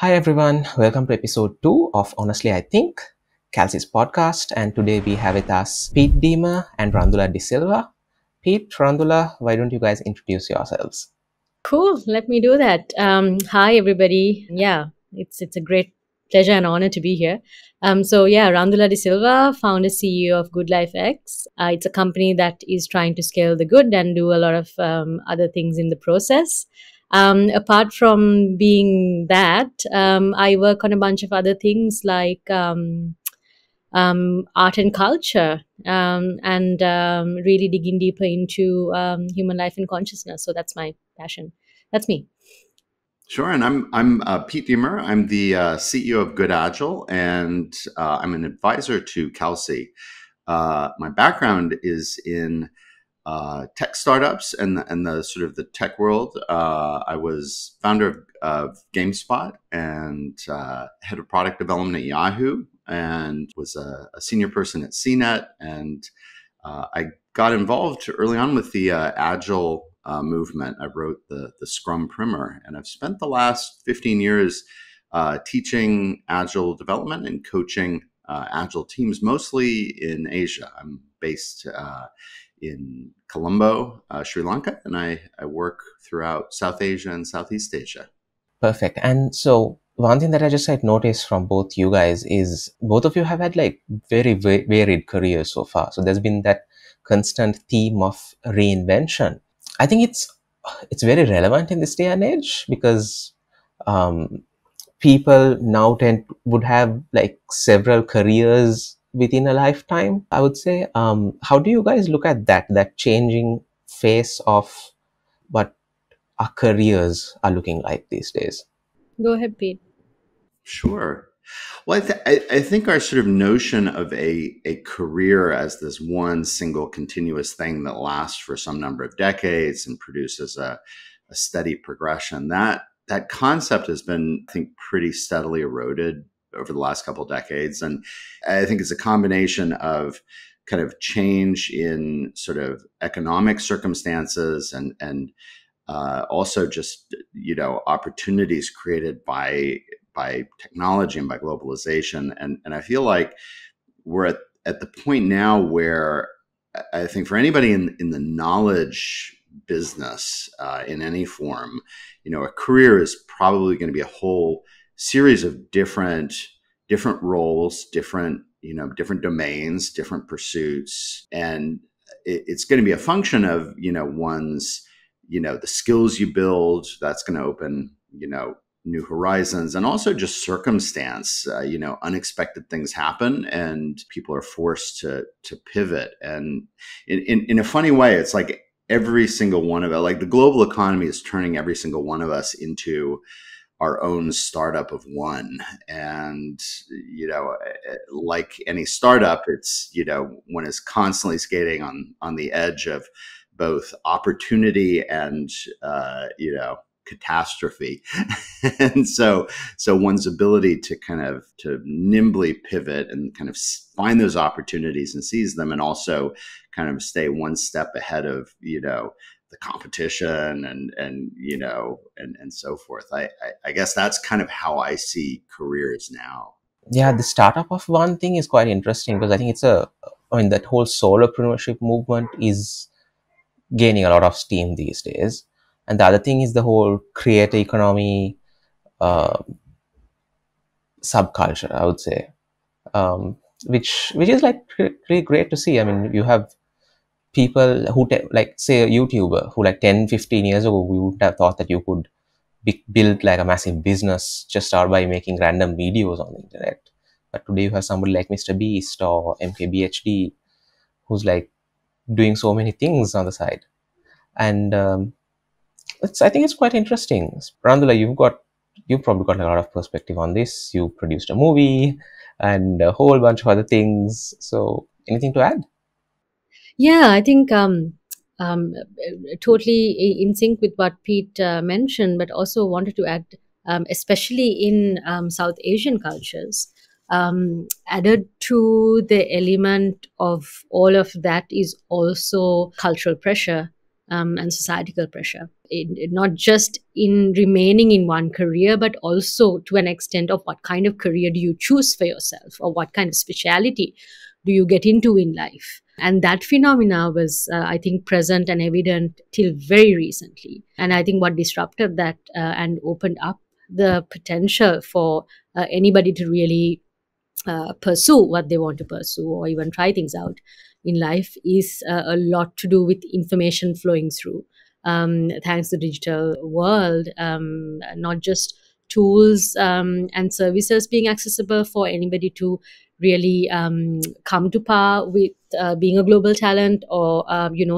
Hi everyone, welcome to episode 2 of Honestly I Think, Kelsey's podcast. And today we have with us Pete Deemer and Randhula De Silva. Pete, Randhula, why don't you guys introduce yourselves? Cool. Let me do that. Hi, everybody. Yeah, it's a great pleasure and honor to be here. Randhula De Silva, founder CEO of Good Life X. It's a company that is trying to scale the good and do a lot of other things in the process. Apart from being that, I work on a bunch of other things like art and culture, and really digging deeper into human life and consciousness. So that's my passion. That's me. Sure, and I'm Pete Deemer. I'm the CEO of GoodAgile, and I'm an advisor to Kelsey. My background is in tech startups and the sort of the tech world. I was founder of GameSpot and head of product development at Yahoo, and was a senior person at CNET. And I got involved early on with the Agile movement. I wrote the Scrum Primer, and I've spent the last 15 years teaching Agile development and coaching Agile teams, mostly in Asia. I'm based in Colombo, Sri Lanka, and I work throughout South Asia and Southeast Asia. Perfect. And so one thing that I just noticed from both you guys is both of you have had like very varied careers so far. So there's been that constant theme of reinvention. I think it's very relevant in this day and age because um, people now would have like several careers within a lifetime, I would say. How do you guys look at that changing face of what our careers are looking like these days? Go ahead, Pete. Sure. Well, I think our sort of notion of a career as this one single continuous thing that lasts for some number of decades and produces a steady progression, that concept has been, I think, pretty steadily eroded over the last couple of decades. And I think it's a combination of kind of change in sort of economic circumstances and also just opportunities created by technology and by globalization. And I feel like we're at the point now where I think for anybody in the knowledge business in any form, a career is probably going to be a whole series of different roles, different domains, different pursuits, and it's going to be a function of one's the skills you build. That's going to open new horizons, and also just circumstance. Unexpected things happen, and people are forced to pivot. And in a funny way, it's like every single one of it, like the global economy is turning every single one of us into our own startup of one. And like any startup, it's one is constantly skating on the edge of both opportunity and catastrophe. And so one's ability to kind of to nimbly pivot and kind of find those opportunities and seize them, and also kind of stay one step ahead of the competition and so forth. I guess that's kind of how I see careers now. Yeah, the startup of one thing is quite interesting because I think that whole solopreneurship movement is gaining a lot of steam these days. And the other thing is the whole creator economy uh, subculture, I would say, which is like really great to see. I mean, you have people who like say a YouTuber who like 10-15 years ago we would have thought that you could build like a massive business just out by making random videos on the internet. But today you have somebody like Mr. Beast or MKBHD who's like doing so many things on the side. And I think it's quite interesting. Randhula, you've probably got a lot of perspective on this. You produced a movie and a whole bunch of other things. So anything to add? Yeah, I think totally in sync with what Pete mentioned, but also wanted to add, especially in South Asian cultures, added to the element of all of that is also cultural pressure. and societal pressure. Not just in remaining in one career, but also to an extent of what kind of career do you choose for yourself, or what kind of speciality do you get into in life. And that phenomena was, I think, present and evident till very recently. And I think what disrupted that and opened up the potential for anybody to really pursue what they want to pursue, or even try things out in life, is a lot to do with information flowing through. Thanks to the digital world, not just tools and services being accessible for anybody to really come to par with being a global talent, or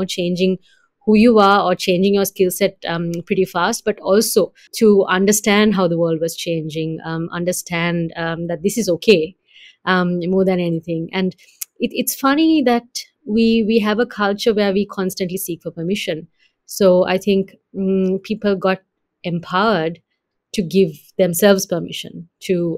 changing who you are or changing your skill set pretty fast, but also to understand how the world was changing, understand that this is okay, more than anything. And it's funny that we have a culture where we constantly seek for permission. So I think people got empowered to give themselves permission to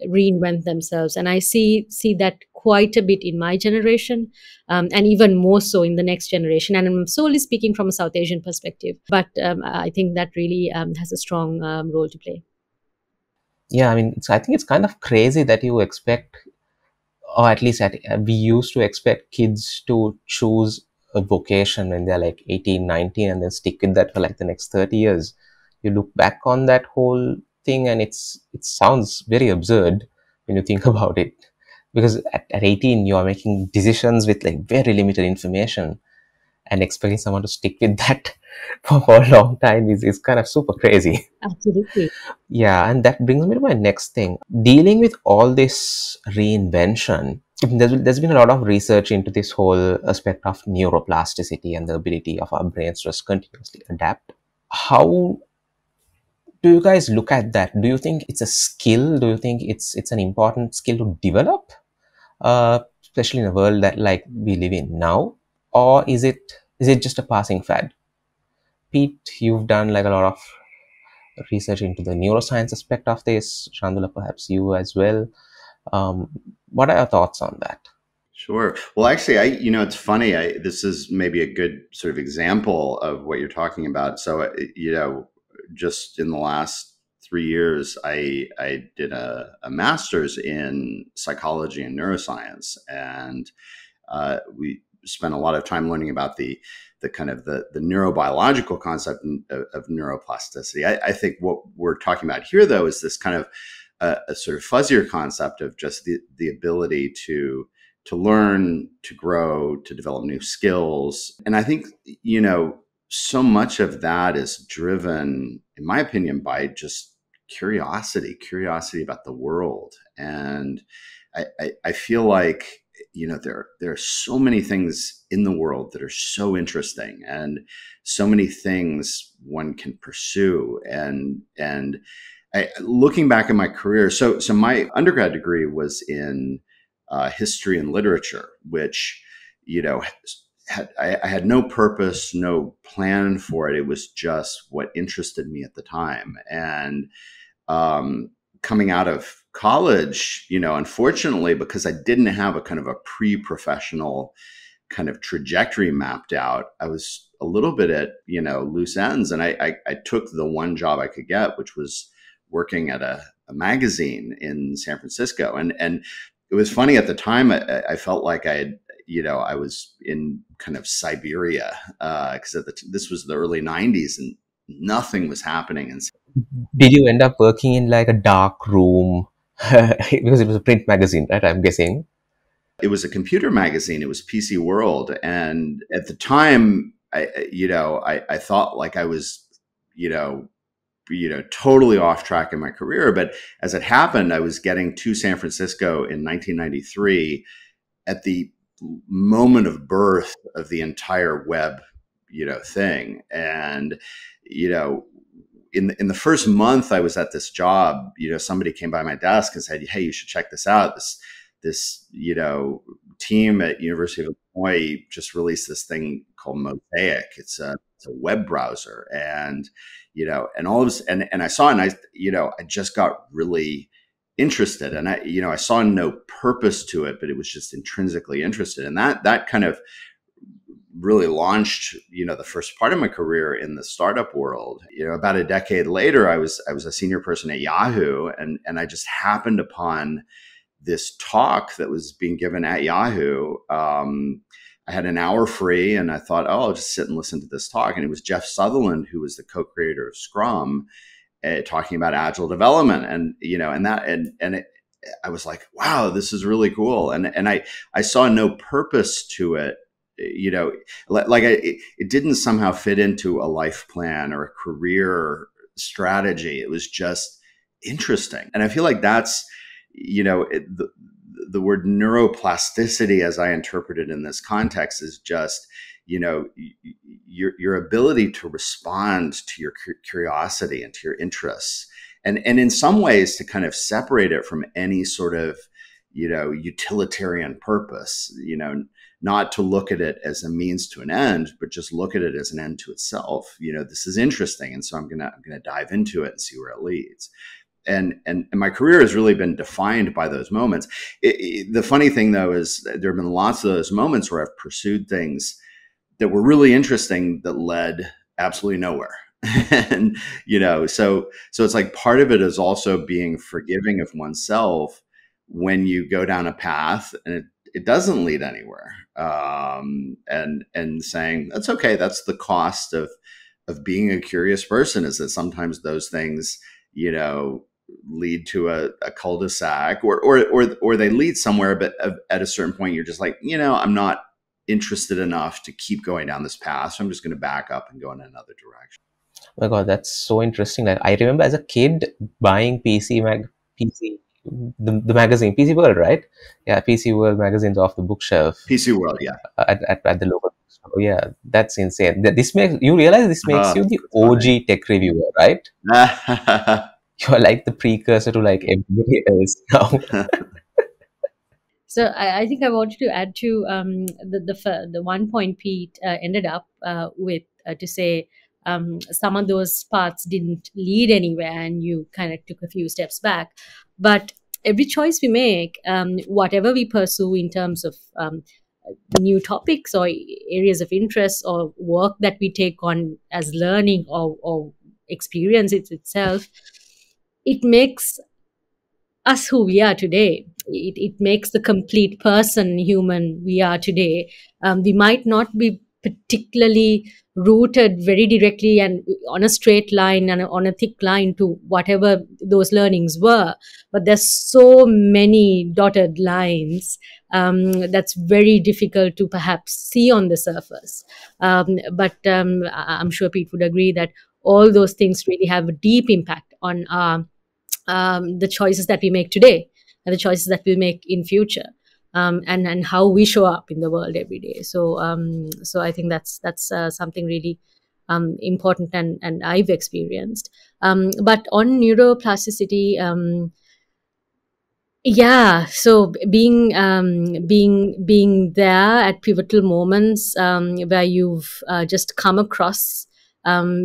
reinvent themselves, and I see that quite a bit in my generation, and even more so in the next generation. And I'm solely speaking from a South Asian perspective, but I think that really has a strong role to play. Yeah, I mean, I think it's kind of crazy that you expect, or at least we used to expect kids to choose a vocation when they're like 18, 19, and then stick with that for like the next 30 years. You look back on that whole thing and it sounds very absurd when you think about it. Because at 18, you are making decisions with like very limited information, and expecting someone to stick with that for a long time is kind of super crazy. Absolutely. Yeah, and that brings me to my next thing. Dealing with all this reinvention, there's been a lot of research into this whole aspect of neuroplasticity and the ability of our brains to just continuously adapt. How do you guys look at that? Do you think it's a skill? Do you think it's an important skill to develop, especially in a world that like we live in now, or is it just a passing fad? Pete, you've done like a lot of research into the neuroscience aspect of this. Randhula, perhaps you as well. Um, what are your thoughts on that? Sure. Well, actually, it's funny. This is maybe a good sort of example of what you're talking about. So, just in the last 3 years, I did a master's in psychology and neuroscience, and we spent a lot of time learning about the kind of the neurobiological concept of neuroplasticity. I think what we're talking about here, though, is this kind of a sort of fuzzier concept of just the ability to learn, to grow, to develop new skills. And I think, so much of that is driven, in my opinion, by just curiosity about the world. And I feel like, there are so many things in the world that are so interesting, and so many things one can pursue. And looking back at my career, so my undergrad degree was in history and literature, which, I had no purpose, no plan for it. It was just what interested me at the time. And coming out of college, unfortunately, because I didn't have a kind of a pre-professional kind of trajectory mapped out, I was a little bit at, loose ends. And I took the one job I could get, which was working at a magazine in San Francisco. And it was funny at the time. I felt like I was in kind of Siberia, because this was the early 90s and nothing was happening. And Did you end up working in like a dark room? Because it was a print magazine, right? I'm guessing. it was a computer magazine. It was PC World. And at the time, I thought like I was, totally off track in my career. But as it happened, I was getting to San Francisco in 1993 at the moment of birth of the entire web, thing. And, in the first month I was at this job, somebody came by my desk and said, "Hey, you should check this out. This team at University of Illinois just released this thing called Mosaic. It's a web browser." And and all of this, and I saw it, and I just got really interested, and I saw no purpose to it, but it was just intrinsically interested, and that kind of really launched, the first part of my career in the startup world. About a decade later, I was a senior person at Yahoo, and I just happened upon this talk that was being given at Yahoo. I had an hour free, and I thought, oh, I'll just sit and listen to this talk. And it was Jeff Sutherland, who was the co-creator of Scrum, talking about agile development, I was like, wow, this is really cool. And I saw no purpose to it. It didn't somehow fit into a life plan or a career strategy. It was just interesting. And I feel like that's, the word neuroplasticity, as I interpret it in this context, is just, your ability to respond to your curiosity and to your interests, and in some ways to kind of separate it from any sort of, utilitarian purpose, not to look at it as a means to an end, but just look at it as an end to itself. This is interesting, and so I'm gonna dive into it and see where it leads. And my career has really been defined by those moments. The funny thing, though, is there have been lots of those moments where I've pursued things that were really interesting that led absolutely nowhere. And, so it's like part of it is also being forgiving of oneself when you go down a path and it doesn't lead anywhere. And saying, that's okay. That's the cost of being a curious person, is that sometimes those things, lead to a cul-de-sac or they lead somewhere, but at a certain point, you're just like, I'm not interested enough to keep going down this path. So I'm just going to back up and go in another direction. Oh my God, that's so interesting. Like, I remember as a kid buying PC, the magazine, PC World, right? Yeah, PC World magazines off the bookshelf. PC World, yeah. At the local bookstore. Yeah, that's insane. You realize this makes you the OG tech reviewer, right? You're like the precursor to like everybody else now. So I think I wanted to add to the one point Pete ended up with, to say some of those paths didn't lead anywhere, and you kind of took a few steps back. But every choice we make, whatever we pursue in terms of new topics or areas of interest or work that we take on as learning or experience itself, it makes us who we are today. It makes the complete person, human we are today. We might not be particularly rooted very directly and on a straight line and on a thick line to whatever those learnings were, but there's so many dotted lines that's very difficult to perhaps see on the surface. But I'm sure Pete would agree that all those things really have a deep impact on the choices that we make today and the choices that we'll make in future, and how we show up in the world every day. So I think that's something really important and I've experienced. But on neuroplasticity, yeah, so being there at pivotal moments where you've just come across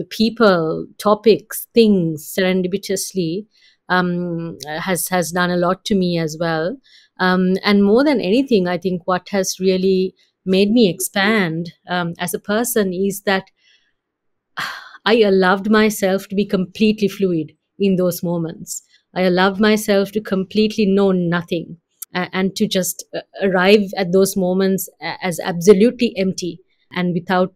people, topics, things serendipitously, has done a lot to me as well. And more than anything, I think what has really made me expand as a person is that I allowed myself to be completely fluid in those moments. I allowed myself to completely know nothing and to just arrive at those moments as absolutely empty and without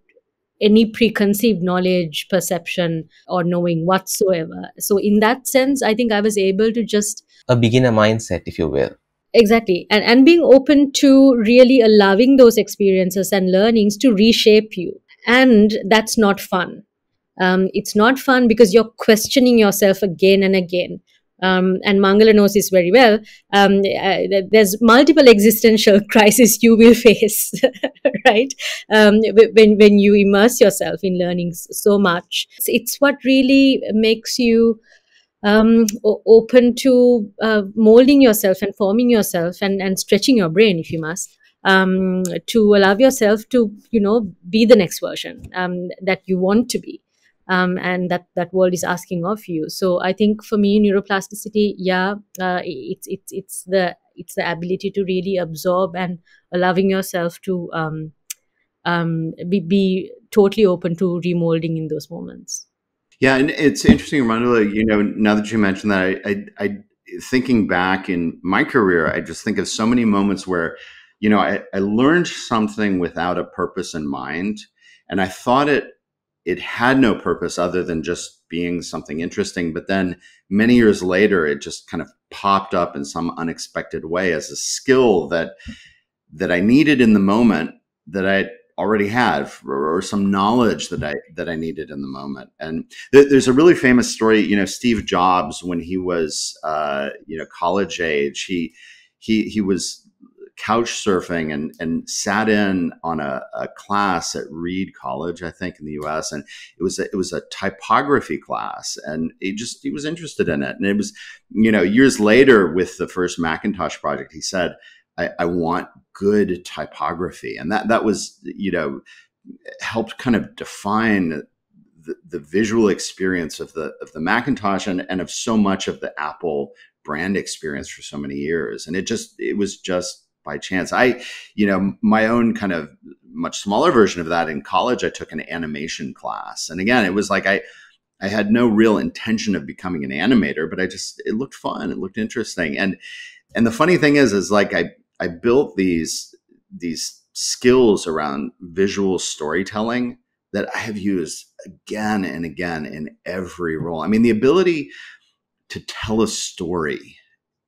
any preconceived knowledge, perception, or knowing whatsoever. So in that sense, I think I was able to just... A beginner mindset, if you will. Exactly. And being open to really allowing those experiences and learnings to reshape you. And that's not fun. It's not fun because you're questioning yourself again and again. And Mangala knows this very well. There's multiple existential crises you will face, right? When you immerse yourself in learning so much, it's what really makes you open to molding yourself and forming yourself and stretching your brain, if you must, to allow yourself to, be the next version that you want to be. And that world is asking of you. So I think for me, neuroplasticity, it's the ability to really absorb and allowing yourself to be totally open to remolding in those moments. Yeah, and it's interesting, Randhula, now that you mentioned that, I thinking back in my career, I just think of so many moments where, I learned something without a purpose in mind, and I thought it had no purpose other than just being something interesting. But then many years later, it just kind of popped up in some unexpected way as a skill that I needed in the moment, that I already had, or some knowledge that I needed in the moment. And there's a really famous story. Steve Jobs, when he was college age, he was couch surfing and sat in on a class at Reed College, I think, in the U.S. And it was a typography class, and he was interested in it. And it was, years later with the first Macintosh project, he said, I want good typography. And that was, helped kind of define the visual experience of the Macintosh and of so much of the Apple brand experience for so many years. And it was just by chance. My own kind of much smaller version of that, in college, I took an animation class. And again, it was like I had no real intention of becoming an animator, but it looked fun. It looked interesting. And the funny thing is like I built these skills around visual storytelling that I have used again and again in every role. I mean, the ability to tell a story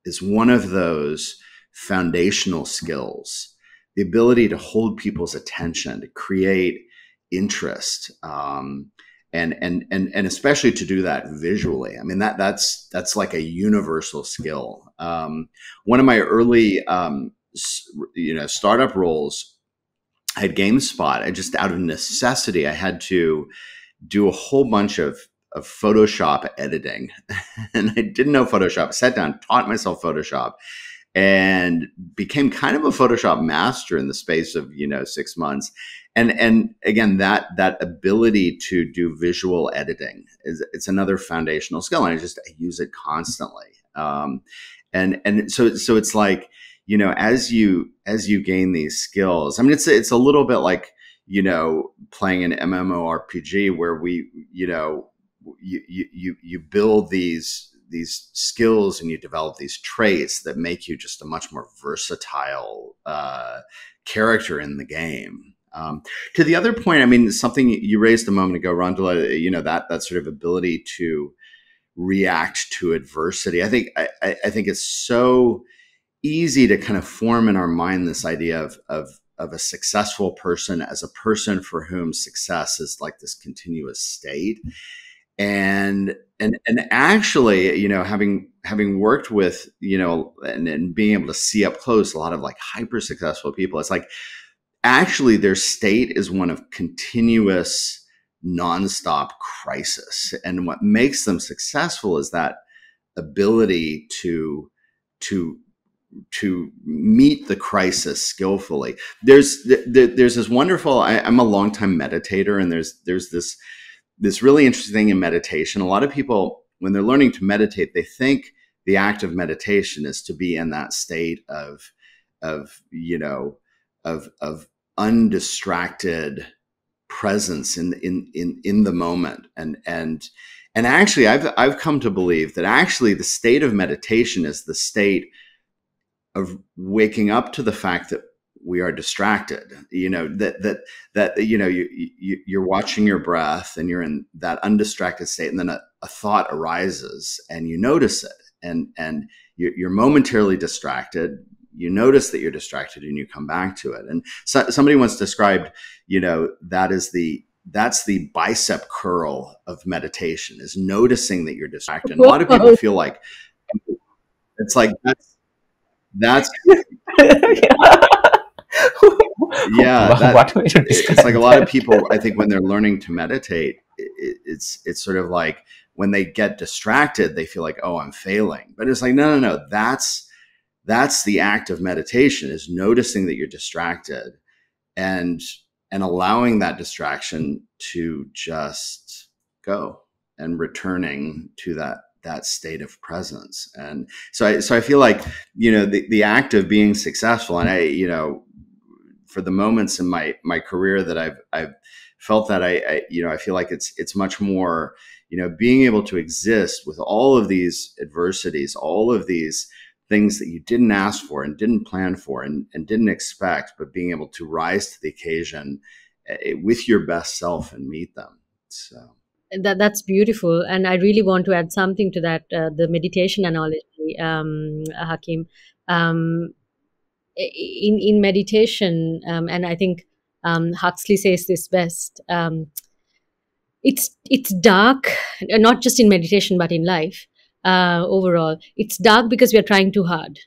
is one of those foundational skills. The ability to hold people's attention, to create interest, and especially to do that visually. I mean, that's like a universal skill. One of my early startup roles at GameSpot, I just, out of necessity, I had to do a whole bunch of Photoshop editing. And I didn't know Photoshop. I sat down, taught myself Photoshop, and became kind of a Photoshop master in the space of 6 months. And again, that ability to do visual editing it's another foundational skill, and I use it constantly. And so it's like, as you gain these skills, I mean, it's a little bit like, playing an MMORPG where you build these skills and you develop these traits that make you just a much more versatile character in the game. To the other point, I mean, something you raised a moment ago, Randhula, that sort of ability to react to adversity. I think it's so easy to kind of form in our mind this idea of a successful person as a person for whom success is like this continuous state. And actually, having worked with, and being able to see up close a lot of like hyper successful people, it's like actually their state is one of continuous nonstop crisis. And what makes them successful is that ability to meet the crisis skillfully. There's this wonderful, I'm a longtime meditator, and there's this really interesting thing in meditation. A lot of people, when they're learning to meditate, they think the act of meditation is to be in that state of undistracted presence in the moment. And actually, I've come to believe that actually the state of meditation is the state of waking up to the fact that we are distracted, that you're watching your breath and you're in that undistracted state. And then a thought arises and you notice it, and you're momentarily distracted. You notice that you're distracted and you come back to it. And somebody once described, that's the bicep curl of meditation, is noticing that you're distracted. And a lot of people feel like it's like, that's yeah. What way to describe It's like a lot of people, I think, when they're learning to meditate, it's sort of like when they get distracted, they feel like, oh, I'm failing. But it's like, no. That's the act of meditation, is noticing that you're distracted and allowing that distraction to just go, and returning to that state of presence. And so I feel like, the act of being successful, and for the moments in my career that I've felt that I feel like it's much more, being able to exist with all of these adversities, all of these things that you didn't ask for and didn't plan for and didn't expect, but being able to rise to the occasion with your best self and meet them. So That's beautiful, and I really want to add something to that. The meditation analogy, Hakim. Um, in meditation, and I think Huxley says this best. It's dark, not just in meditation but in life. Overall, it's dark because we are trying too hard.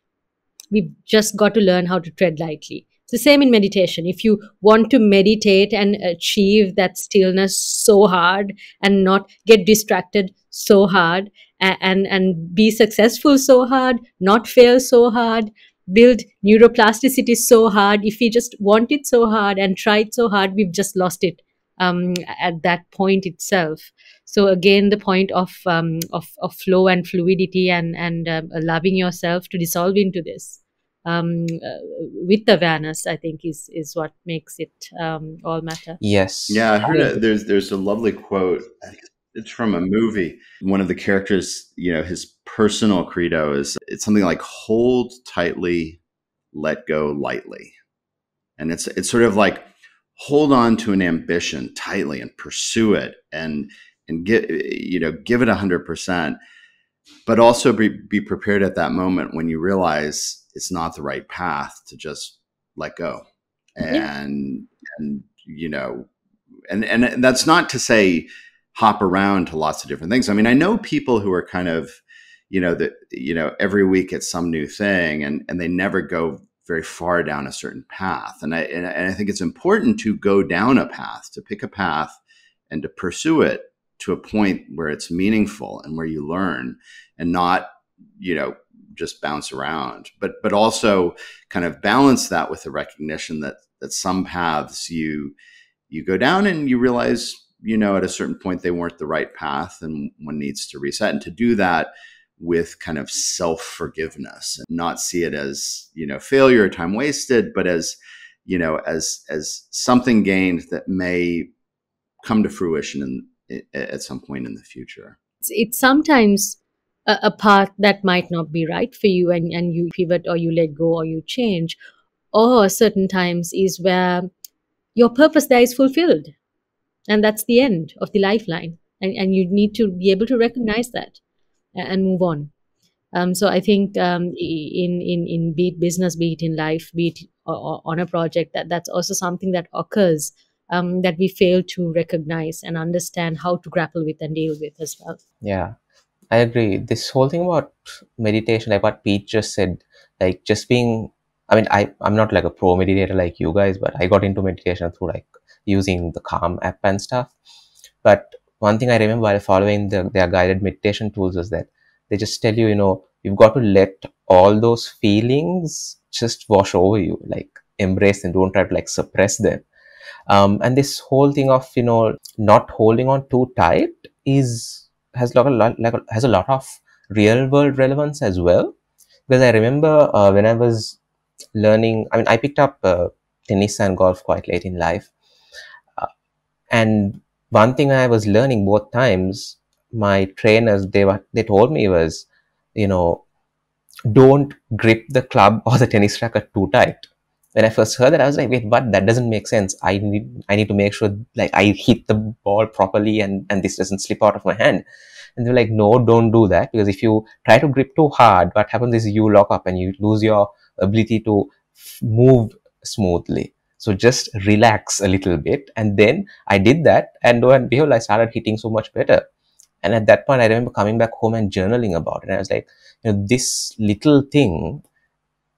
We've just got to learn how to tread lightly. It's the same in meditation. If you want to meditate and achieve that stillness so hard and not get distracted so hard, and be successful so hard, not fail so hard, build neuroplasticity so hard, if we just want it so hard and try it so hard, we've just lost it at that point itself. So again, the point of flow and fluidity and allowing yourself to dissolve into this with awareness, I think is what makes it all matter. Yes. yeah, I heard there's a lovely quote. I think it's from a movie. One of the characters, his personal credo is it's something like hold tightly, let go lightly. And it's sort of like hold on to an ambition tightly and pursue it and give it 100%, but also be prepared at that moment when you realize it's not the right path to just let go. Yeah. And and that's not to say hop around to lots of different things. I mean, I know people who are kind of, every week it's some new thing and they never go very far down a certain path. And I think it's important to go down a path, to pick a path and to pursue it to a point where it's meaningful and where you learn and not, just bounce around, but also kind of balance that with the recognition that some paths you go down and you realize, at a certain point they weren't the right path and one needs to reset, and to do that with kind of self-forgiveness and not see it as, failure or time wasted, but as, as something gained that may come to fruition at some point in the future. It's sometimes a path that might not be right for you, and you pivot or you let go or you change, or certain times is where your purpose there is fulfilled, and that's the end of the lifeline, and you need to be able to recognize that and move on. So I think in be it business, be it in life, be it on a project, that's also something that occurs, that we fail to recognize and understand how to grapple with and deal with as well. Yeah, I agree. This whole thing about meditation, like what Pete just said, like just being, I mean, I'm not like a pro meditator like you guys, but I got into meditation through like using the Calm app and stuff. But one thing I remember while following their guided meditation tools is that they just tell you, you've got to let all those feelings just wash over you, like embrace them, don't try to like suppress them. And this whole thing of, not holding on too tight has a lot of real world relevance as well. Because I remember when I was learning, I mean, I picked up tennis and golf quite late in life. And one thing I was learning both times, my trainers, they told me was, don't grip the club or the tennis racket too tight. When I first heard that, I was like, wait, what? That doesn't make sense. I need to make sure like I hit the ball properly and this doesn't slip out of my hand. And they're like, no, don't do that, because if you try to grip too hard, what happens is you lock up and you lose your ability to move smoothly. So just relax a little bit. And then I did that, and lo and behold, I started hitting so much better. And at that point, I remember coming back home and journaling about it. And I was like, this little thing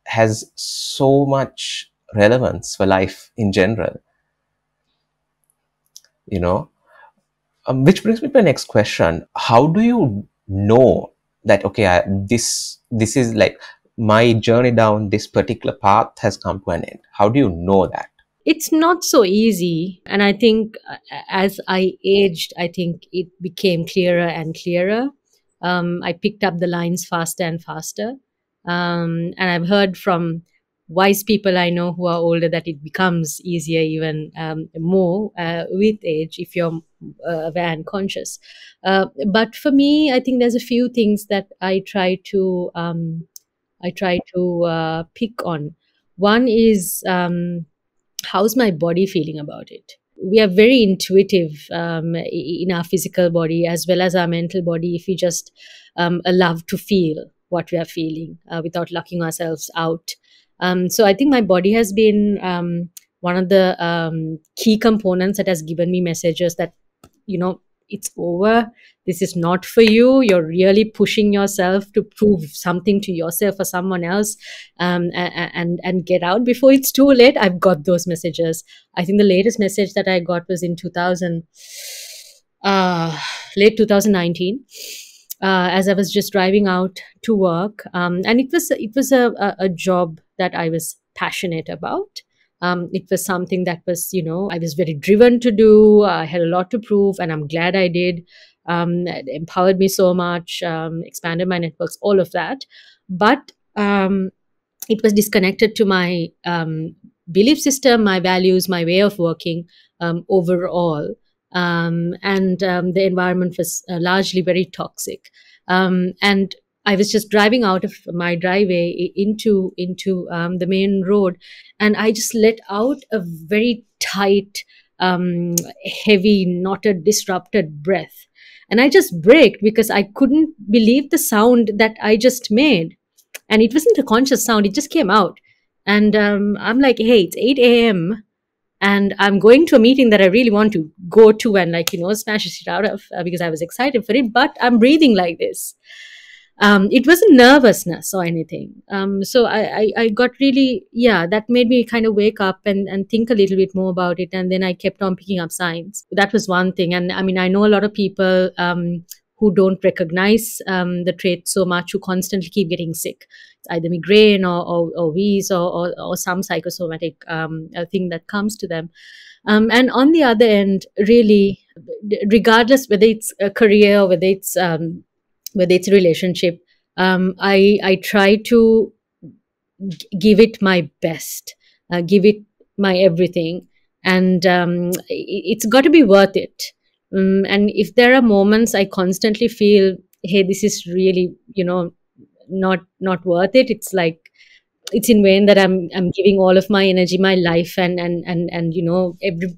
has so much relevance for life in general, which brings me to the next question. How do you know that, okay, this is like my journey down this particular path has come to an end? How do you know that? It's not so easy, and I think as I aged, I think it became clearer and clearer. I picked up the lines faster and faster, and I've heard from wise people I know who are older that it becomes easier even more with age if you're aware and conscious. But for me, I think there's a few things that I try to pick on. One is how's my body feeling about it? We are very intuitive in our physical body as well as our mental body if we just allow to feel what we are feeling without locking ourselves out. So I think my body has been one of the key components that has given me messages that, it's over. This is not for you. You're really pushing yourself to prove something to yourself or someone else, and get out before it's too late. I've got those messages. I think the latest message that I got was in late 2019, as I was just driving out to work, and it was a job that I was passionate about. It was something that was, I was very driven to do. I had a lot to prove, and I'm glad I did. It empowered me so much, expanded my networks, all of that. But it was disconnected to my belief system, my values, my way of working overall. And the environment was largely very toxic. And I was just driving out of my driveway into the main road, and I just let out a very tight, heavy, knotted, disrupted breath. And I just braked because I couldn't believe the sound that I just made. And it wasn't a conscious sound, it just came out. And I'm like, hey, it's 8 a.m. and I'm going to a meeting that I really want to go to and, smash it out of because I was excited for it, but I'm breathing like this. It wasn't nervousness or anything. So I got really, that made me kind of wake up and think a little bit more about it. And then I kept on picking up signs. That was one thing. And I mean, I know a lot of people who don't recognize the trait so much, who constantly keep getting sick. It's either migraine or wheeze or some psychosomatic thing that comes to them. And on the other end, really, regardless whether it's a career, whether it's a relationship, I try to give it my best, give it my everything, and it's got to be worth it. And if there are moments I constantly feel, hey, this is really, not worth it, it's like it's in vain that I'm giving all of my energy, my life, and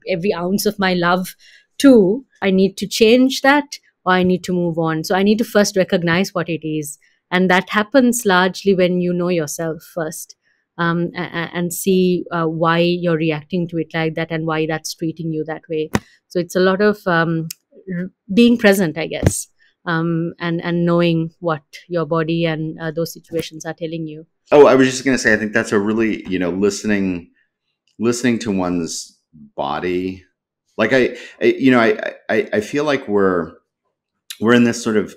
every ounce of my love to, I need to change that, or I need to move on. So I need to first recognize what it is. And that happens largely when you know yourself first, and see why you're reacting to it like that and why that's treating you that way. So it's a lot of being present, I guess, and knowing what your body and those situations are telling you. Oh, I was just going to say, I think that's a really, listening to one's body. Like I feel like we're in this sort of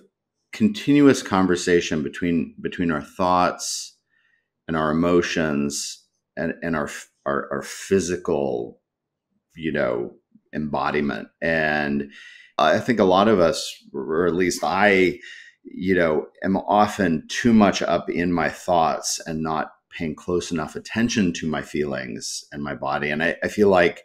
continuous conversation between our thoughts and our emotions and our physical, embodiment. And I think a lot of us, or at least I, am often too much up in my thoughts and not paying close enough attention to my feelings and my body. And I feel like,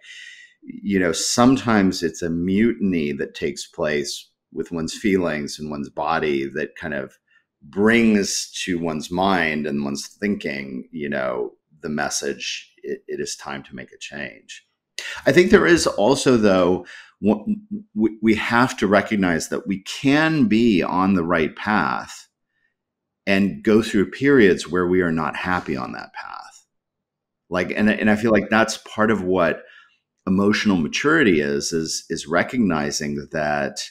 sometimes it's a mutiny that takes place with one's feelings and one's body that kind of brings to one's mind and one's thinking, the message, it is time to make a change. I think there is also, though, we have to recognize that we can be on the right path and go through periods where we are not happy on that path. And I feel like that's part of what emotional maturity is recognizing that,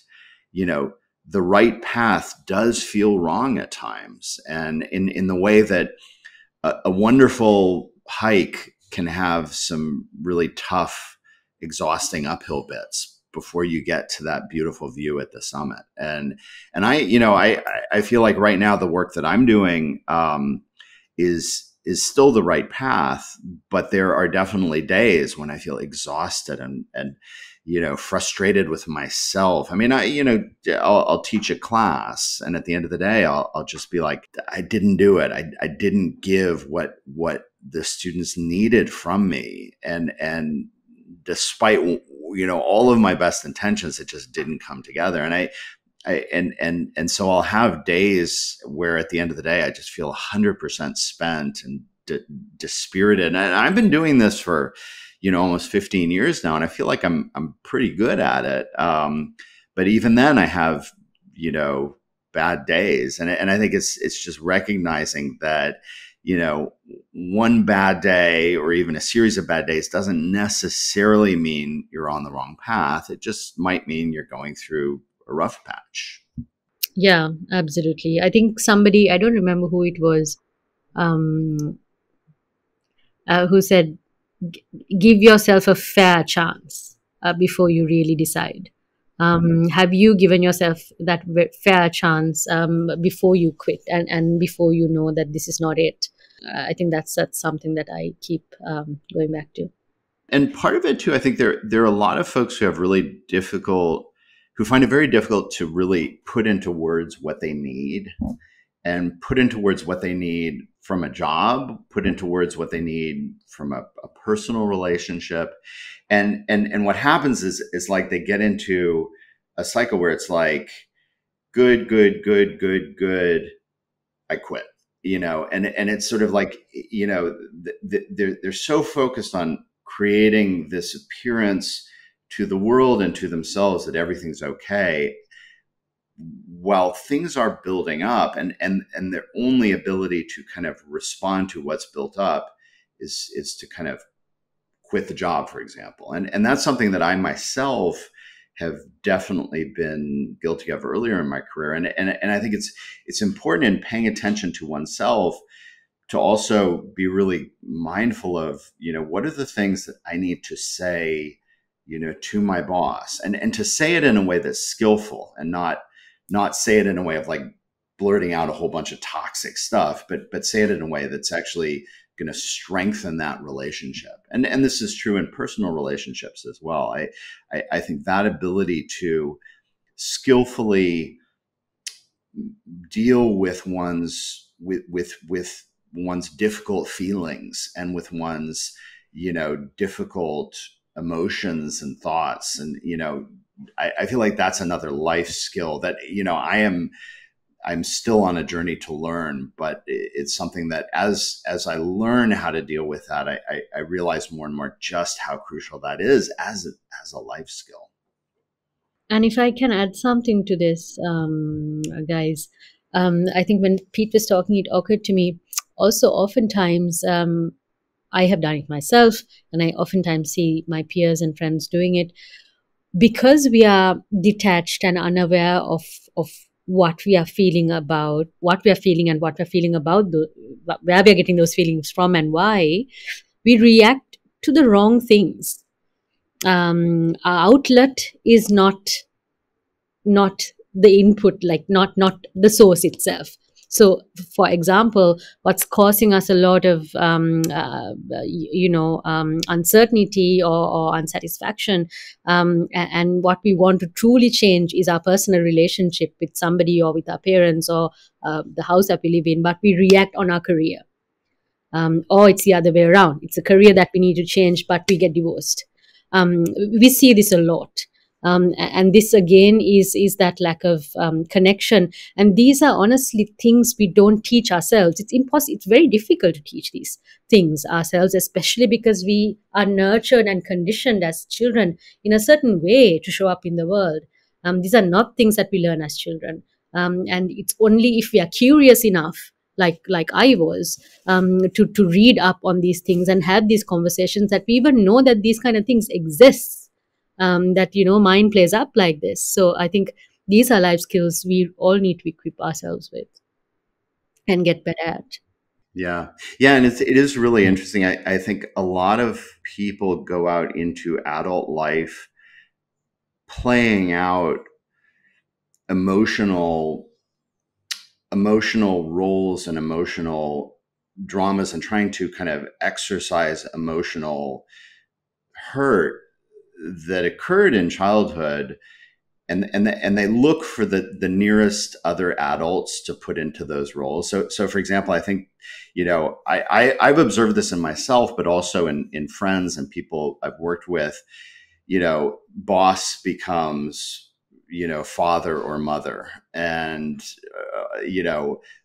the right path does feel wrong at times. And in the way that a wonderful hike can have some really tough, exhausting uphill bits before you get to that beautiful view at the summit. And I feel like right now the work that I'm doing is still the right path, but there are definitely days when I feel exhausted and frustrated with myself. I mean, I'll teach a class, and at the end of the day, I'll just be like, I didn't do it. I didn't give what the students needed from me. And despite, all of my best intentions, it just didn't come together. And so I'll have days where at the end of the day, I just feel 100% spent and dispirited. And I've been doing this for, almost 15 years now, and I feel like I'm pretty good at it. But even then, I have, bad days, and I think it's just recognizing that, one bad day or even a series of bad days doesn't necessarily mean you're on the wrong path. It just might mean you're going through a rough patch. Yeah, absolutely. I think somebody, I don't remember who it was, who said, give yourself a fair chance before you really decide. Have you given yourself that fair chance before you quit and before you know that this is not it? I think that's something that I keep going back to. And part of it too, I think there are a lot of folks who find it very difficult to really put into words what they need, and put into words what they need from a job, put into words what they need from a personal relationship. And what happens is like they get into a cycle where it's like, good, I quit, and it's sort of like, they're so focused on creating this appearance to the world and to themselves that everything's okay, while things are building up, and their only ability to kind of respond to what's built up is to kind of quit the job, for example. And that's something that I myself have definitely been guilty of earlier in my career. And I think it's important in paying attention to oneself to also be really mindful of, what are the things that I need to say, to my boss, and to say it in a way that's skillful, and not say it in a way of like blurting out a whole bunch of toxic stuff, but say it in a way that's actually going to strengthen that relationship. And this is true in personal relationships as well. I think that ability to skillfully deal with one's difficult feelings, and with one's, difficult emotions and thoughts. And, I feel like that's another life skill that, I'm still on a journey to learn, but it's something that as I learn how to deal with that, I realize more and more just how crucial that is as a life skill. And if I can add something to this, guys, I think when Pete was talking, it occurred to me also oftentimes, I have done it myself, and I oftentimes see my peers and friends doing it, because we are detached and unaware of what we are feeling about, what we are feeling, and what we're feeling about, where we are getting those feelings from and why, we react to the wrong things. Our outlet is not the input, like not the source itself. So, for example, what's causing us a lot of uncertainty or unsatisfaction, and what we want to truly change is our personal relationship with somebody, or with our parents, or the house that we live in. But we react on our career, or it's the other way around. It's a career that we need to change, but we get divorced. We see this a lot. And this again is that lack of connection. And these are honestly things we don't teach ourselves. It's impossible. It's very difficult to teach these things ourselves, especially because we are nurtured and conditioned as children in a certain way to show up in the world. These are not things that we learn as children. And it's only if we are curious enough, like I was, to read up on these things and have these conversations, that we even know that these kind of things exist. That mind plays up like this. So I think these are life skills we all need to equip ourselves with and get better at. Yeah, and it is really interesting. I think a lot of people go out into adult life playing out emotional roles and emotional dramas, and trying to kind of exercise emotional hurt that occurred in childhood and they look for the nearest other adults to put into those roles. So for example, I think, I've observed this in myself, but also in friends and people I've worked with. Boss becomes, father or mother, and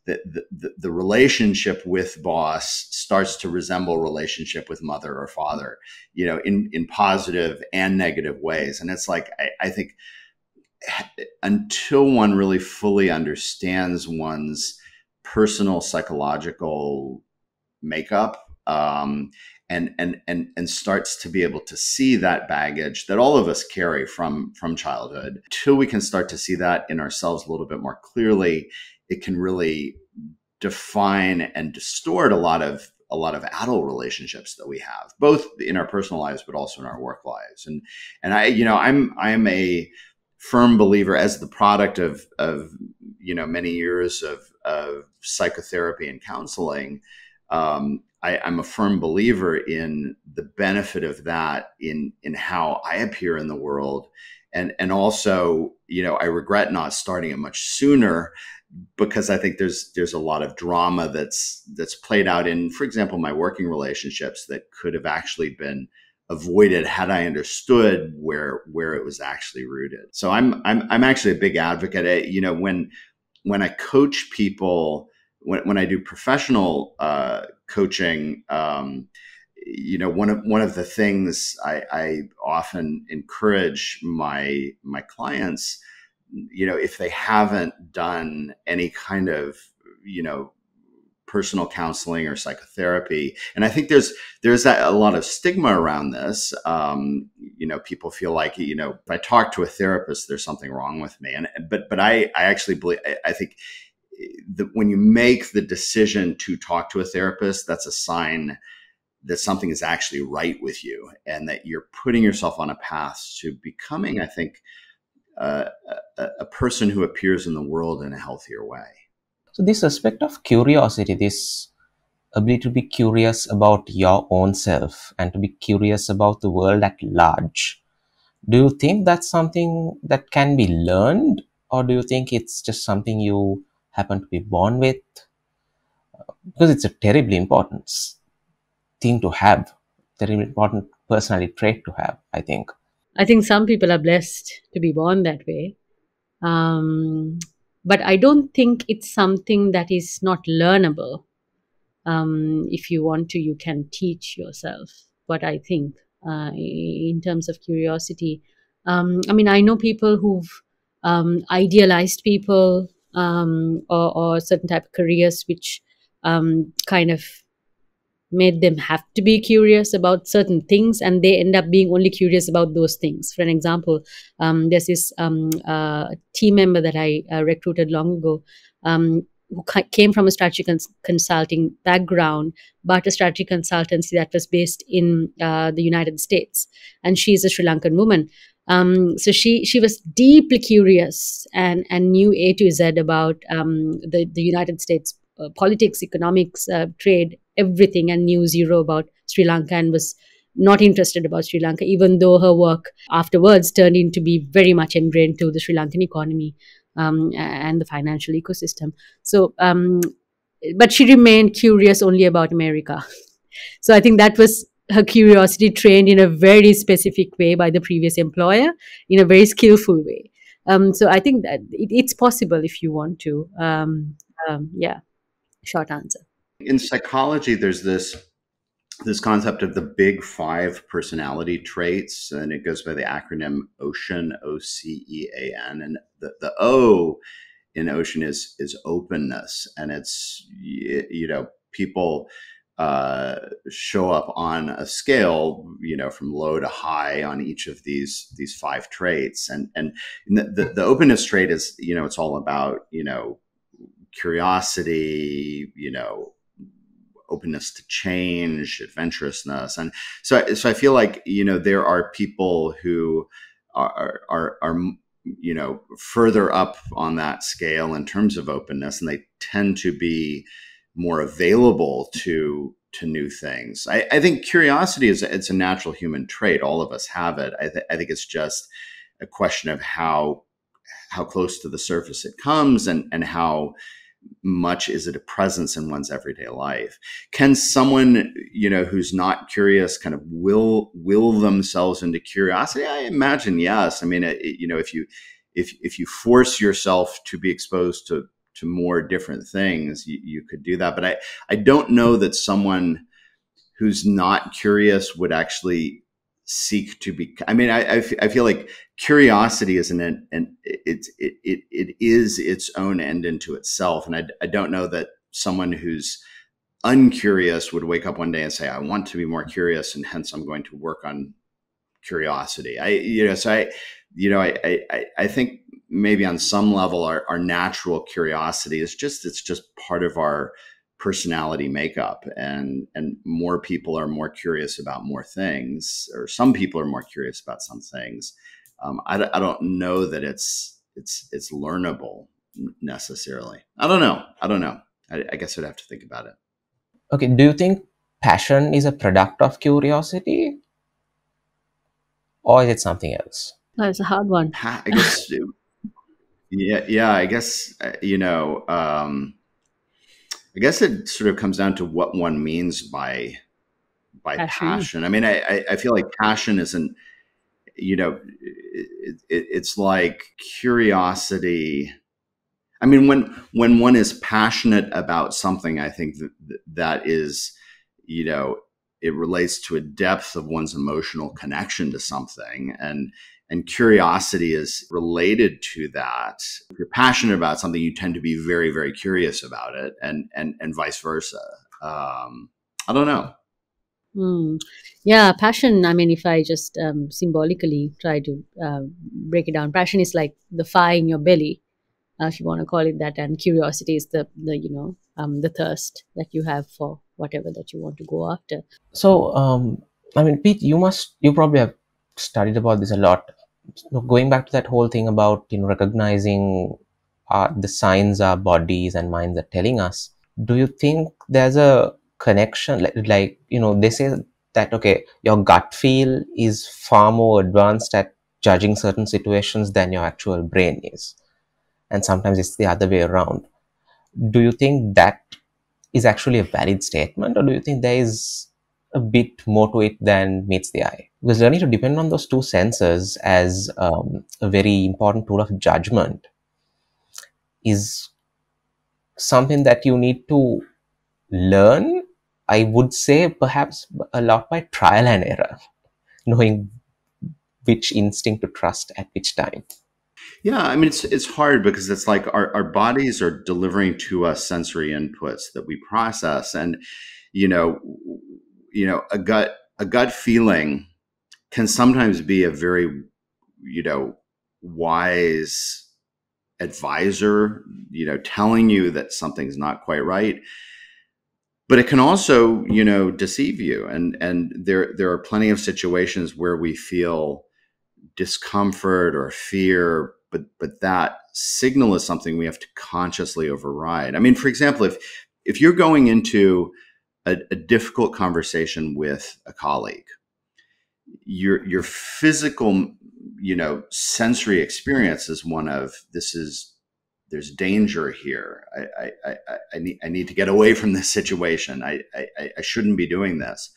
the relationship with boss starts to resemble relationship with mother or father, in positive and negative ways. And it's like, I think until one really fully understands one's personal psychological makeup, and starts to be able to see that baggage that all of us carry from childhood, till we can start to see that in ourselves a little bit more clearly, it can really define and distort a lot of adult relationships that we have, both in our personal lives but also in our work lives. And I'm a firm believer, as the product of many years of psychotherapy and counseling. I'm a firm believer in the benefit of that in how I appear in the world, and also, I regret not starting it much sooner, because I think there's a lot of drama that's played out in, for example, my working relationships, that could have actually been avoided had I understood where it was actually rooted. So I'm actually a big advocate. When I coach people, when I do professional coaching, one of the things I often encourage my clients, if they haven't done any kind of, personal counseling or psychotherapy. And I think there's a lot of stigma around this. People feel like, if I talk to a therapist, there's something wrong with me. But I actually believe, I think that when you make the decision to talk to a therapist, that's a sign that something is actually right with you, and that you're putting yourself on a path to becoming, I think, a person who appears in the world in a healthier way. So this aspect of curiosity, this ability to be curious about your own self and to be curious about the world at large, do you think that's something that can be learned, or do you think it's just something you happen to be born with? Because it's a terribly important thing to have, terribly important personality trait to have, I think. I think some people are blessed to be born that way. But I don't think it's something that is not learnable. If you want to, you can teach yourself. What I think in terms of curiosity. I know people who've idealized people, or certain type of careers which kind of made them have to be curious about certain things, and they end up being only curious about those things. For an example, there's this team member that I recruited long ago, who came from a strategy consulting background, but a strategy consultancy that was based in the United States. And she's a Sri Lankan woman. So she was deeply curious and knew A to Z about the United States politics, economics, trade, everything, and knew zero about Sri Lanka, and was not interested about Sri Lanka, even though her work afterwards turned into be very much ingrained to the Sri Lankan economy and the financial ecosystem. So, but she remained curious only about America. So I think that was her curiosity, trained in a very specific way by the previous employer, in a very skillful way. So I think that it's possible if you want to. Yeah, short answer. In psychology, there's this concept of the big five personality traits, and it goes by the acronym OCEAN, OCEAN. And the O in OCEAN is openness. And it's, people show up on a scale, from low to high on each of these five traits. And the openness trait is, it's all about, curiosity, openness to change, adventurousness. And so I feel like, there are people who are further up on that scale in terms of openness, and they tend to be more available to new things. I think curiosity it's a natural human trait. All of us have it. I think it's just a question of how how close to the surface it comes, and how much is it a presence in one's everyday life. Can someone, who's not curious, kind of will themselves into curiosity? I imagine yes. I mean, if you force yourself to be exposed to more different things, you could do that. But I don't know that someone who's not curious would actually seek to be. I mean, I feel like curiosity is it is its own end into itself, and I don't know that someone who's uncurious would wake up one day and say, I want to be more curious, and hence I'm going to work on curiosity. I think maybe on some level our natural curiosity is just part of our personality makeup, and more people are more curious about more things, or some people are more curious about some things. I don't know that it's learnable necessarily. I don't know. I guess I'd have to think about it. Okay, do you think passion is a product of curiosity, or is it something else? That's a hard one. I guess, yeah. I guess I guess it sort of comes down to what one means by passion. I mean, I feel like passion isn't, it's like curiosity. I mean, when one is passionate about something, I think that is, it relates to a depth of one's emotional connection to something, and curiosity is related to that. If you're passionate about something, you tend to be very, very curious about it, and vice versa. I don't know. Yeah, passion. I mean, if I just symbolically try to break it down, passion is like the fire in your belly, if you want to call it that, and curiosity is the thirst that you have for whatever that you want to go after. So, I mean, Pete, you probably have studied about this a lot. Going back to that whole thing about recognizing the signs our bodies and minds are telling us, do you think there's a connection, like they say that, okay, your gut feel is far more advanced at judging certain situations than your actual brain is, and sometimes it's the other way around. Do you think that is actually a valid statement, or do you think there is a bit more to it than meets the eye? Because learning to depend on those two senses as a very important tool of judgment is something that you need to learn, I would say, perhaps a lot by trial and error, knowing which instinct to trust at which time. Yeah, I mean, it's hard because it's like our bodies are delivering to us sensory inputs that we process, and a gut feeling can sometimes be a very wise advisor, telling you that something's not quite right. But it can also, deceive you, and there are plenty of situations where we feel discomfort or fear, but that signal is something we have to consciously override. I mean, for example, if you're going into a difficult conversation with a colleague, your physical, sensory experience is one of, there's danger here. I need to get away from this situation. I shouldn't be doing this.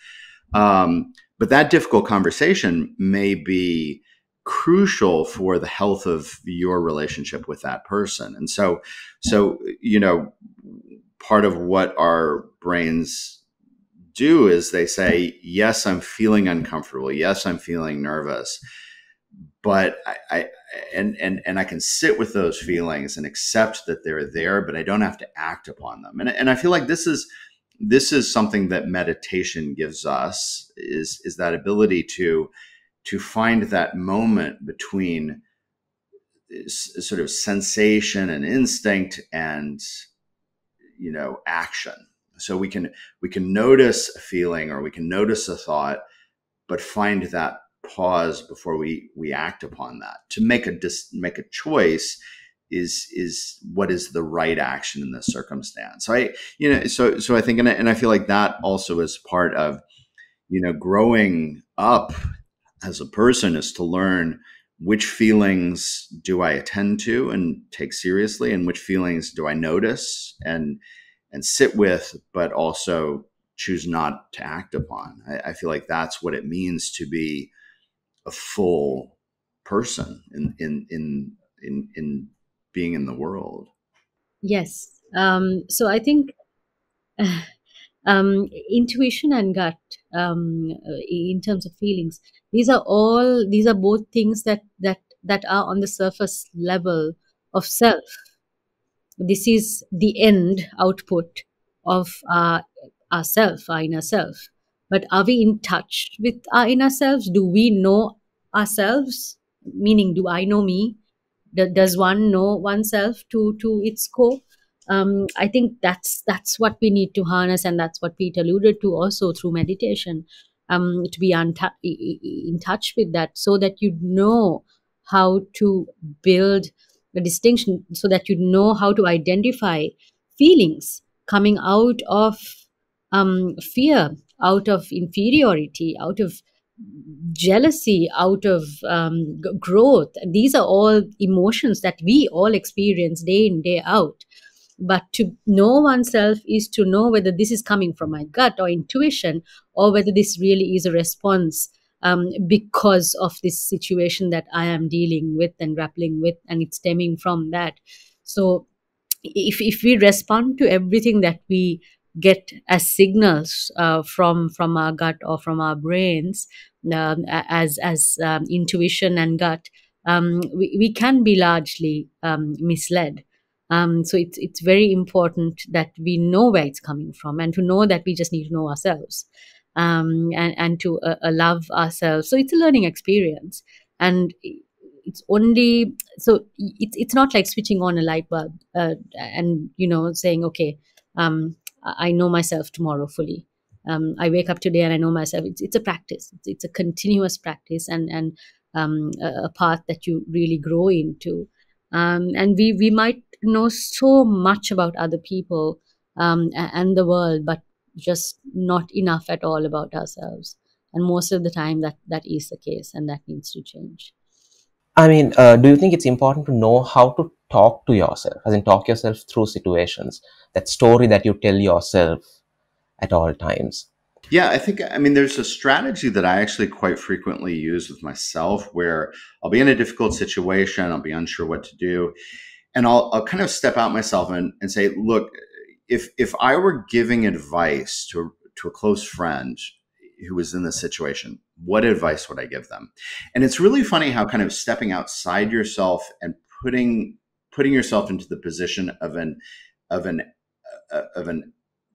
But that difficult conversation may be crucial for the health of your relationship with that person. And so, part of what our brains do is they say, yes, I'm feeling uncomfortable. Yes, I'm feeling nervous, but I can sit with those feelings and accept that they're there, but I don't have to act upon them. And I feel like this is something that meditation gives us, is that ability to find that moment between sort of sensation and instinct and action. So we can notice a feeling, or we can notice a thought, but find that pause before we act upon that. To make a choice is what is the right action in this circumstance. So I think, and I feel like that also is part of growing up as a person, is to learn which feelings do I attend to and take seriously, and which feelings do I notice and sit with, but also choose not to act upon. I feel like that's what it means to be a full person in being in the world. Yes. So I think intuition and gut, in terms of feelings, these are both things that are on the surface level of self. This is the end output of ourself, our inner self. But are we in touch with our inner selves? Do we know ourselves? Meaning, do I know me? Does one know oneself to its core? I think that's what we need to harness, and that's what Pete alluded to also through meditation. To be in touch with that, so that you know how to build a distinction, so that you know how to identify feelings coming out of fear, out of inferiority, out of jealousy, out of growth. These are all emotions that we all experience day in, day out. But to know oneself is to know whether this is coming from my gut or intuition, or whether this really is a response because of this situation that I am dealing with and grappling with, and it's stemming from that. So if we respond to everything that we get as signals from our gut or from our brains, as intuition and gut, we can be largely misled. So it's very important that we know where it's coming from, and to know that we just need to know ourselves, and to love ourselves. So it's a learning experience, and it's only so it's not like switching on a light bulb, and saying, okay, I know myself tomorrow fully. I wake up today and I know myself. It's a practice. It's a continuous practice, and a path that you really grow into. And we might know so much about other people, and the world, but just not enough at all about ourselves. And most of the time, that is the case, and that needs to change. I mean, do you think it's important to know how to talk to yourself, as in talk yourself through situations, that story that you tell yourself at all times? Yeah, I mean, there's a strategy that I actually quite frequently use with myself where I'll be in a difficult situation, I'll be unsure what to do, and I'll kind of step out myself and say, look, if I were giving advice to a close friend who was in this situation, what advice would I give them? And it's really funny how kind of stepping outside yourself and putting yourself into the position of an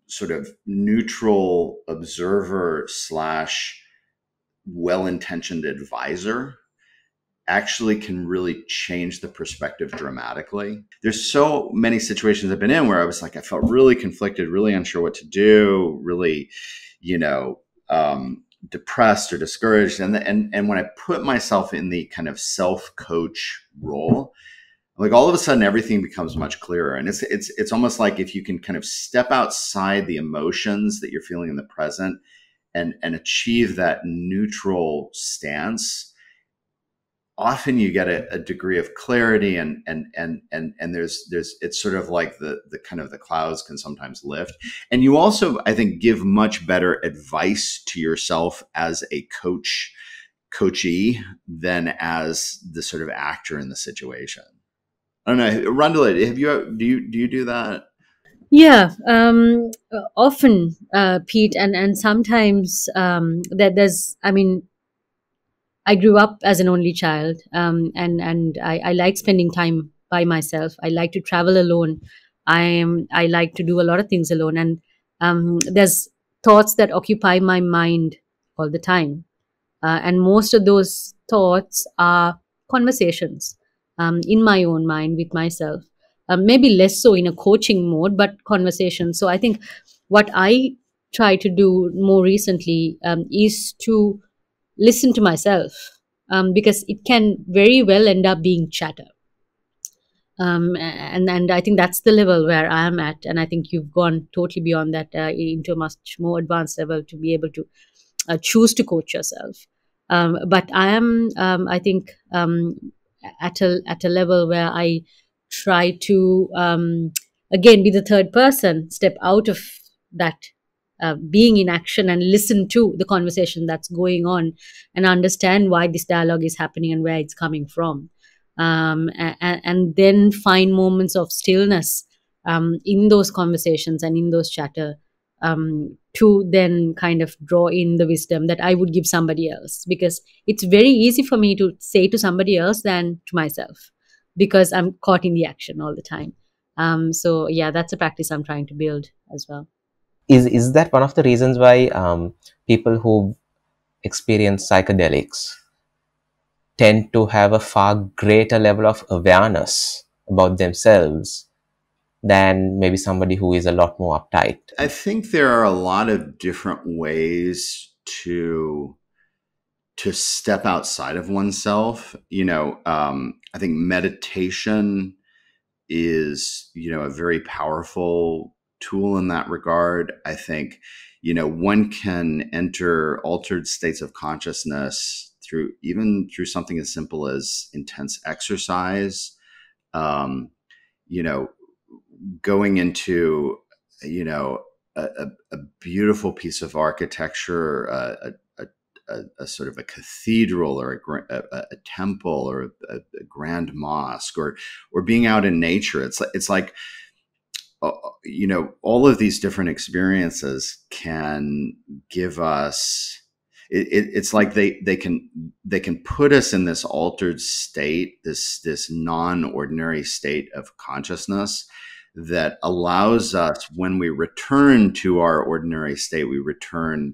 sort of neutral observer slash well-intentioned advisor actually can really change the perspective dramatically. There's so many situations I've been in where I was like, I felt really conflicted, really unsure what to do, really, depressed or discouraged. And when I put myself in the kind of self-coach role, like all of a sudden everything becomes much clearer. And it's almost like if you can kind of step outside the emotions that you're feeling in the present and achieve that neutral stance, often you get a degree of clarity and there's it's sort of like the kind of the clouds can sometimes lift. And you also, I think, give much better advice to yourself as a coachee than as the sort of actor in the situation. I don't know, Randhula, do you do that? Yeah, often, Pete, and sometimes there's. I mean, I grew up as an only child, and I like spending time by myself. I like to travel alone. I like to do a lot of things alone, and there's thoughts that occupy my mind all the time, and most of those thoughts are conversations in my own mind with myself. Maybe less so in a coaching mode, but conversations. So I think what I try to do more recently is to listen to myself, because it can very well end up being chatter. And I think that's the level where I am at, and I think you've gone totally beyond that, into a much more advanced level to be able to choose to coach yourself. But I am, I think, at a level where I try to, again, be the third person, step out of that, being in action, and listen to the conversation that's going on, and understand why this dialogue is happening and where it's coming from, and then find moments of stillness, in those conversations and in those chatter, to then kind of draw in the wisdom that I would give somebody else, because it's very easy for me to say to somebody else than to myself, because I'm caught in the action all the time. So yeah, that's a practice I'm trying to build as well. Is that one of the reasons why people who experience psychedelics tend to have a far greater level of awareness about themselves than maybe somebody who is a lot more uptight? I think there are a lot of different ways to step outside of oneself. I think meditation is, a very powerful tool in that regard. I think, one can enter altered states of consciousness through something as simple as intense exercise. Um, you know, Going into, a beautiful piece of architecture, a sort of a cathedral, or a temple, or a grand mosque, or being out in nature. It's like, all of these different experiences can give us. It's like they can put us in this altered state, this non-ordinary state of consciousness that allows us, when we return to our ordinary state, we return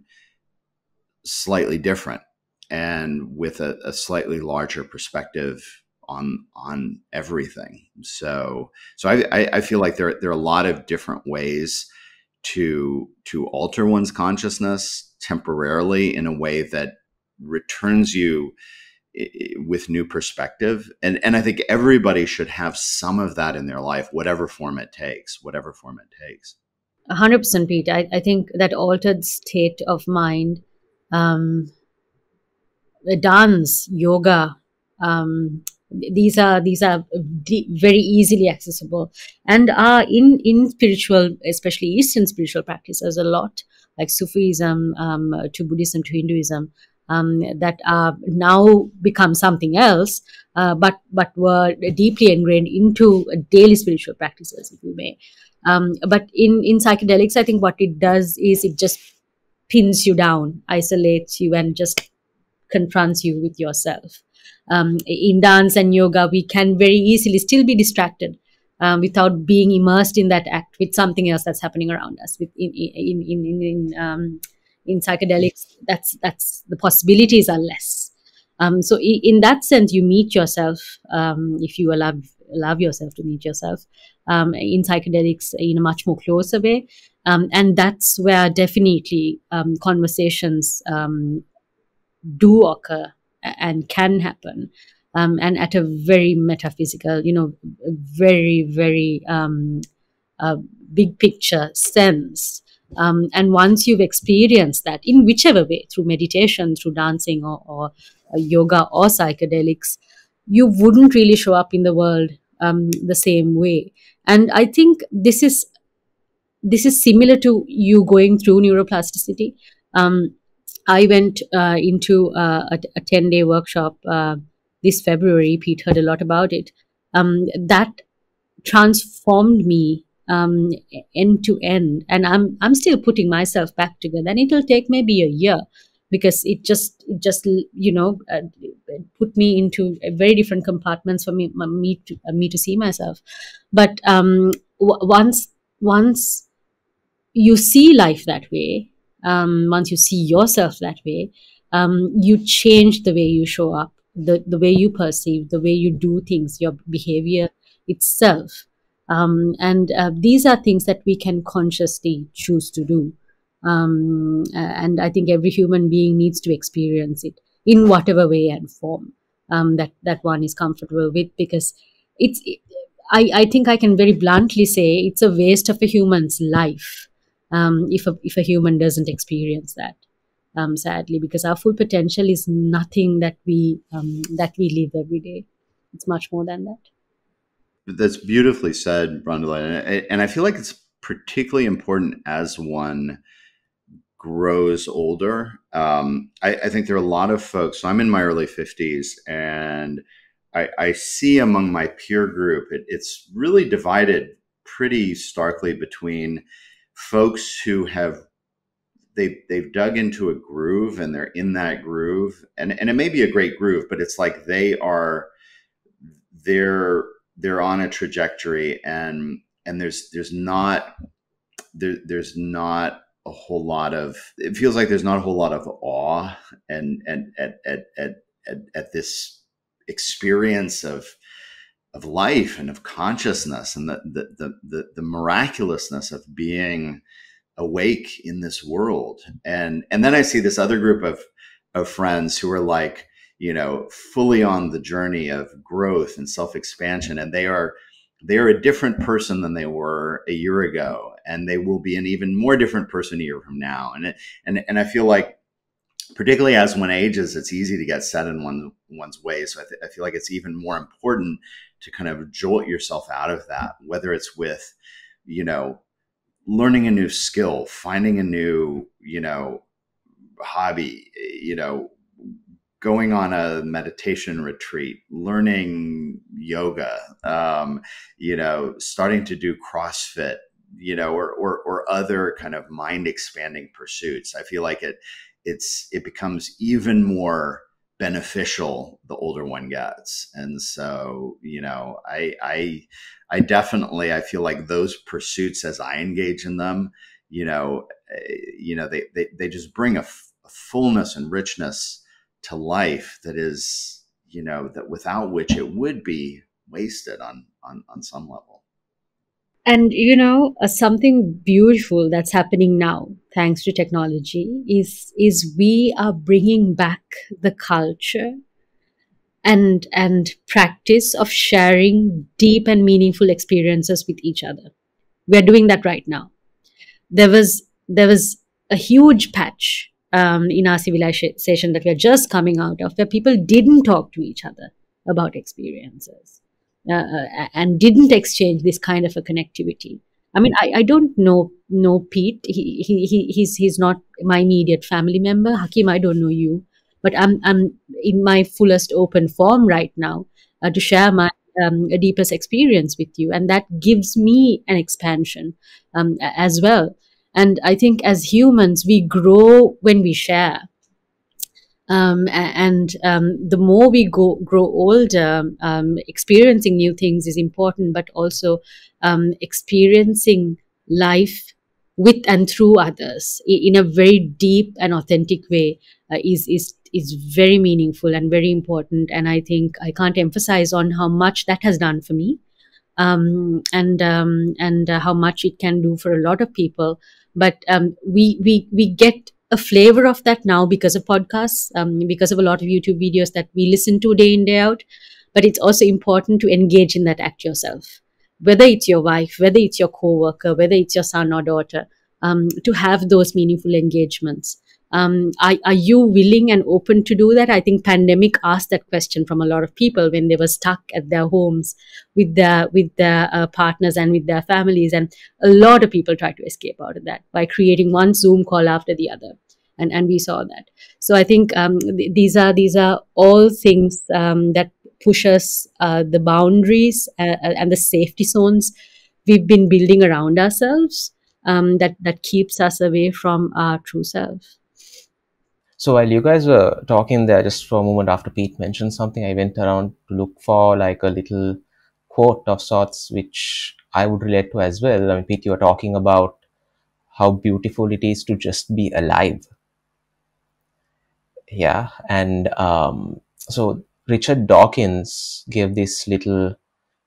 slightly different, and with a slightly larger perspective on everything. So I feel like there are a lot of different ways to alter one's consciousness temporarily in a way that returns you with new perspective. And I think everybody should have some of that in their life, whatever form it takes. 100%, Pete. I think that altered state of mind, um, dance, yoga, these are very easily accessible, and are in spiritual, especially Eastern spiritual practices, a lot like Sufism, to Buddhism, to Hinduism, that are now become something else, but were deeply ingrained into daily spiritual practices, if you may. But in psychedelics, I think what it does is it just pins you down, isolates you, and just confronts you with yourself. In dance and yoga, we can very easily still be distracted, without being immersed in that act with something else that's happening around us. In psychedelics, that's the possibilities are less. So in that sense, you meet yourself, if you allow yourself to meet yourself, in psychedelics in a much more closer way, and that's where definitely conversations do occur and can happen, and at a very metaphysical, very, very big picture sense. And once you've experienced that in whichever way, through meditation, through dancing, or yoga, or psychedelics, you wouldn't really show up in the world the same way. And I think this is similar to you going through neuroplasticity. I went into a 10-day workshop this February. Pete heard a lot about it. That transformed me end to end, and I'm still putting myself back together. And it'll take maybe a year, because it just put me into very different compartments for me to see myself. But once you see life that way, once you see yourself that way, you change the way you show up, the way you perceive, the way you do things, your behavior itself. And these are things that we can consciously choose to do. And I think every human being needs to experience it in whatever way and form that one is comfortable with, because I think I can very bluntly say it's a waste of a human's life, if a human doesn't experience that. sadly, because our full potential is nothing that we live every day. It's much more than that. That's beautifully said, Randhula. And I feel like it's particularly important as one grows older. I think there are a lot of folks. So I'm in my early 50s, and I see among my peer group, it's really divided pretty starkly between folks who they've dug into a groove and they're in that groove, and it may be a great groove, but it's like they're they're on a trajectory, and there's not a whole lot of, it feels like there's not a whole lot of awe and at this experience of life and of consciousness, and the miraculousness of being awake in this world. And then I see this other group of friends who are like, fully on the journey of growth and self-expansion, and they are a different person than they were a year ago, and they will be an even more different person a year from now. And I feel like, particularly as one ages, it's easy to get set in one's ways. So I feel like it's even more important to kind of jolt yourself out of that, whether it's with, learning a new skill, finding a new, hobby, going on a meditation retreat, learning yoga, starting to do CrossFit, or other kind of mind expanding pursuits. I feel like it becomes even more beneficial the older one gets. And so, I definitely, I feel like those pursuits, as I engage in them, they just bring a fullness and richness to life that is, that without which it would be wasted on some level. And something beautiful that's happening now, thanks to technology, is we are bringing back the culture and practice of sharing deep and meaningful experiences with each other. We are doing that right now. There was a huge patch in our civilization that we are just coming out of, where people didn't talk to each other about experiences, and didn't exchange this kind of a connectivity. I mean, I don't know Pete. He's not my immediate family member. Hakim, I don't know you, but I'm in my fullest open form right now, to share my deepest experience with you, and that gives me an expansion as well. And I think as humans, we grow when we share. And the more we grow older, experiencing new things is important, but also experiencing life with and through others in a very deep and authentic way is very meaningful and very important. And I think I can't emphasize on how much that has done for me, and how much it can do for a lot of people. But we get a flavor of that now because of podcasts, because of a lot of YouTube videos that we listen to day in, day out. But it's also important to engage in that act yourself, whether it's your wife, whether it's your coworker, whether it's your son or daughter, to have those meaningful engagements. Are you willing and open to do that? I think pandemic asked that question from a lot of people when they were stuck at their homes with their partners and with their families, and a lot of people tried to escape out of that by creating one Zoom call after the other, and we saw that. So I think these are all things that push us the boundaries and the safety zones we've been building around ourselves, that keeps us away from our true self. So while you guys were talking there, just for a moment after Pete mentioned something, I went around to look for like a little quote of sorts, which I would relate to as well. I mean, Pete, you were talking about how beautiful it is to just be alive. Yeah. And so Richard Dawkins gave this little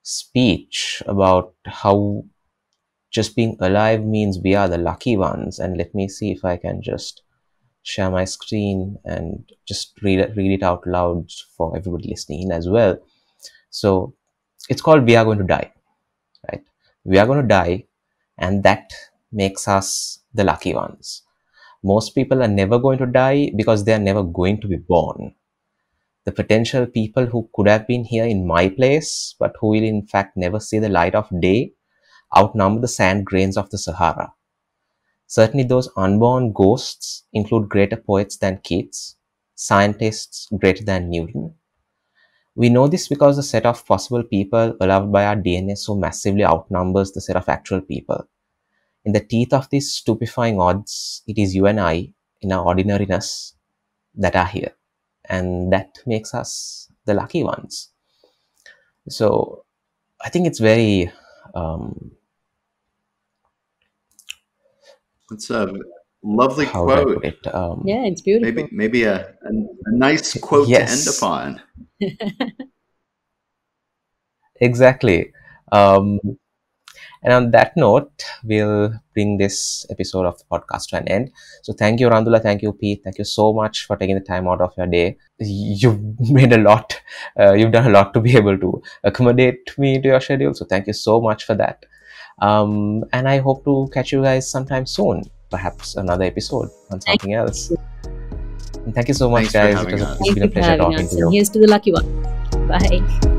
speech about how just being alive means we are the lucky ones. And let me see if I can just share my screen and just read it out loud for everybody listening in as well. So it's called We Are Going to Die, right? We are going to die, and that makes us the lucky ones. Most people are never going to die because they are never going to be born. The potential people who could have been here in my place, but who will in fact never see the light of day, outnumber the sand grains of the Sahara. Certainly those unborn ghosts include greater poets than Keats, scientists greater than Newton. We know this because the set of possible people allowed by our DNA so massively outnumbers the set of actual people. In the teeth of these stupefying odds, it is you and I, in our ordinariness, that are here. And that makes us the lucky ones. So I think it's very... It's a lovely how do I quote. put it? Yeah, it's beautiful. Maybe a nice quote to end Yes, upon. exactly. And on that note, we'll bring this episode of the podcast to an end. So thank you, Randhula. Thank you, Pete. Thank you so much for taking the time out of your day. You've made a lot. You've done a lot to be able to accommodate me into your schedule. So thank you so much for that. And I hope to catch you guys sometime soon. Perhaps another episode on something else. And thank you so much, Thanks for guys. having us. It's Thank been a you for pleasure having talking us. to And you. here's to the lucky one. Bye.